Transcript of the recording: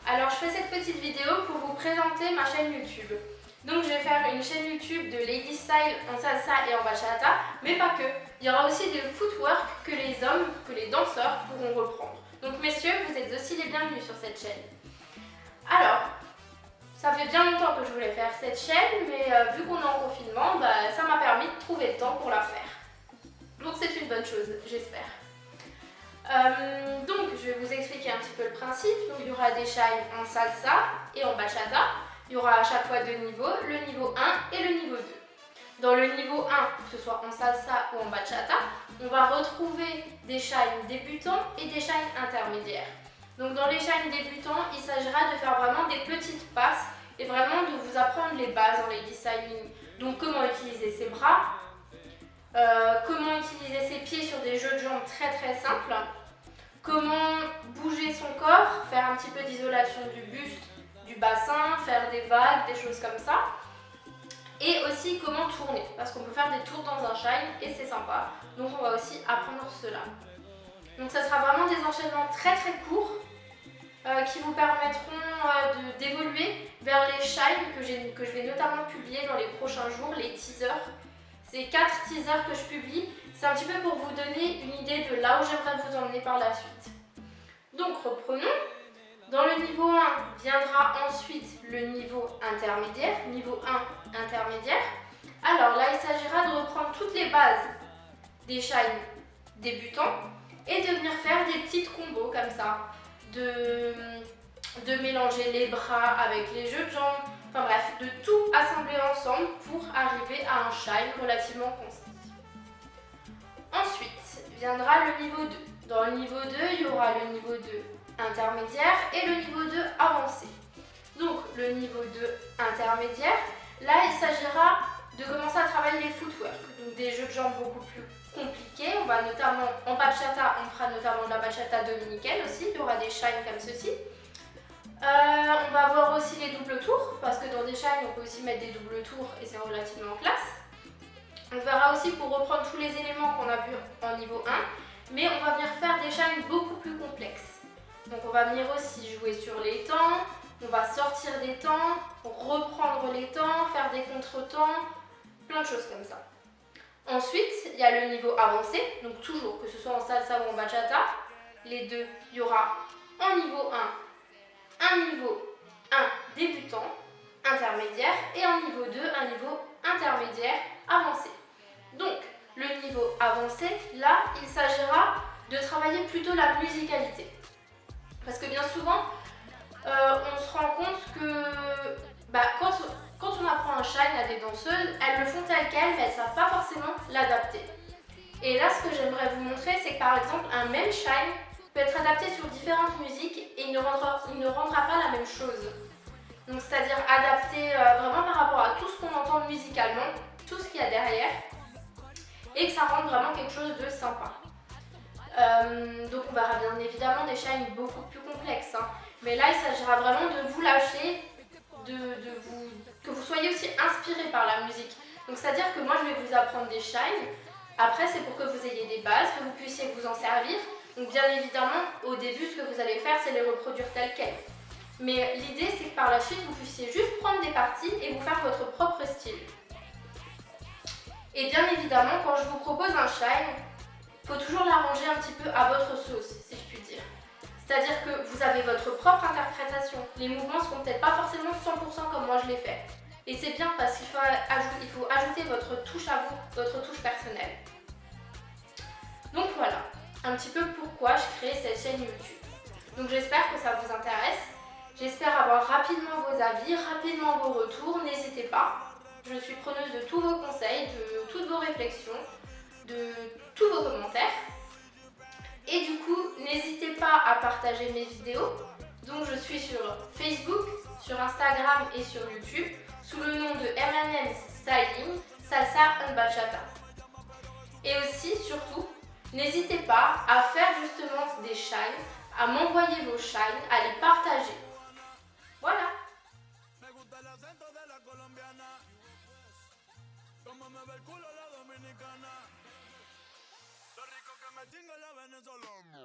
Alors je fais cette petite vidéo pour vous présenter ma chaîne YouTube. Donc je vais faire une chaîne YouTube de Lady Style en salsa et en bachata, mais pas que. Il y aura aussi des footwork que les hommes, que les danseurs pourront reprendre. Donc messieurs, vous êtes aussi les bienvenus sur cette chaîne. Alors, ça fait bien longtemps que je voulais faire cette chaîne, mais vu qu'on est en confinement, ça m'a permis de trouver le temps pour la faire. Donc c'est une bonne chose, j'espère. Donc je vais vous expliquer un petit peu le principe. Donc il y aura des shines en salsa et en bachata. Il y aura à chaque fois deux niveaux, le niveau 1 et le niveau 2. Dans le niveau 1, que ce soit en salsa ou en bachata, on va retrouver des shines débutants et des shines intermédiaires. Donc dans les shines débutants, il s'agira de faire vraiment des petites passes et vraiment de vous apprendre les bases en lady styling. Donc comment utiliser ses bras, comment utiliser ses pieds sur des jeux de jambes très simples, comment bouger son corps, faire un petit peu d'isolation du buste, du bassin, faire des vagues, des choses comme ça. Et aussi comment tourner, parce qu'on peut faire des tours dans un shine et c'est sympa. Donc on va aussi apprendre cela. Donc ça sera vraiment des enchaînements très courts qui vous permettront d'évoluer vers les shines que je vais notamment publier dans les prochains jours, les teasers. Ces 4 teasers que je publie, c'est un petit peu pour vous donner une idée de là où j'aimerais vous emmener par la suite. Donc reprenons. Dans le niveau 1 viendra ensuite le niveau intermédiaire, niveau 1 intermédiaire. Alors là, il s'agira de reprendre toutes les bases des shines débutants et de venir faire des petites combos comme ça, de mélanger les bras avec les jeux de jambes, enfin bref, de tout assembler ensemble pour arriver à un shine relativement concis. Ensuite viendra le niveau 2. Dans le niveau 2, il y aura le niveau 2 intermédiaire et le niveau 2 avancé. Donc le niveau 2 intermédiaire, là il s'agira de commencer à travailler les footwork, donc des jeux de jambes beaucoup plus compliqués. On va notamment, en bachata, on fera notamment de la bachata dominicaine aussi, il y aura des shines comme ceci. On va voir aussi les doubles tours, parce que dans des shines on peut aussi mettre des doubles tours et c'est relativement classe. On verra aussi pour reprendre tous les éléments qu'on a vus en niveau 1, mais on va venir faire des shines beaucoup plus complexes. Donc on va venir aussi jouer sur les temps, on va sortir des temps, reprendre les temps, faire des contre-temps, plein de choses comme ça. Ensuite, il y a le niveau avancé, donc toujours que ce soit en salsa ou en bachata, les deux, il y aura en niveau 1, un niveau 1 débutant, intermédiaire, et en niveau 2, un niveau intermédiaire avancé. Donc, le niveau avancé, là, il s'agira de travailler plutôt la musicalité. Parce que bien souvent, on se rend compte que quand on apprend un shine à des danseuses, elles le font tel quel, mais elles ne savent pas forcément l'adapter. Et là, ce que j'aimerais vous montrer, c'est que par exemple, un même shine peut être adapté sur différentes musiques et il ne rendra pas la même chose. Donc c'est-à-dire adapté vraiment par rapport à tout ce qu'on entend musicalement, tout ce qu'il y a derrière, et que ça rende vraiment quelque chose de sympa. Donc on verra bien évidemment des shines beaucoup plus complexes, hein. Mais là il s'agira vraiment de vous lâcher, que vous soyez aussi inspiré par la musique. Donc c'est à dire que moi je vais vous apprendre des shines, après c'est pour que vous ayez des bases, que vous puissiez vous en servir. Donc bien évidemment au début ce que vous allez faire c'est les reproduire telles quelles. Mais l'idée c'est que par la suite vous puissiez juste prendre des parties et vous faire votre propre style. Et bien évidemment quand je vous propose un shine, il faut toujours l'arranger un petit peu à votre sauce, si je puis dire. C'est-à-dire que vous avez votre propre interprétation. Les mouvements ne seront peut-être pas forcément 100% comme moi je l'ai fait. Et c'est bien parce qu'il faut ajouter votre touche à vous, votre touche personnelle. Donc voilà, un petit peu pourquoi je crée cette chaîne YouTube. Donc j'espère que ça vous intéresse. J'espère avoir rapidement vos avis, rapidement vos retours. N'hésitez pas. Je suis preneuse de tous vos conseils, de toutes vos réflexions, de tous vos commentaires. Et du coup, n'hésitez pas à partager mes vidéos. Donc je suis sur Facebook, sur Instagram et sur YouTube sous le nom de M&M Styling, Salsa and Bachata. Et aussi, surtout, n'hésitez pas à faire justement des shines, à m'envoyer vos shines, à les partager. Voilà. Lo rico que me chinga la venezolana.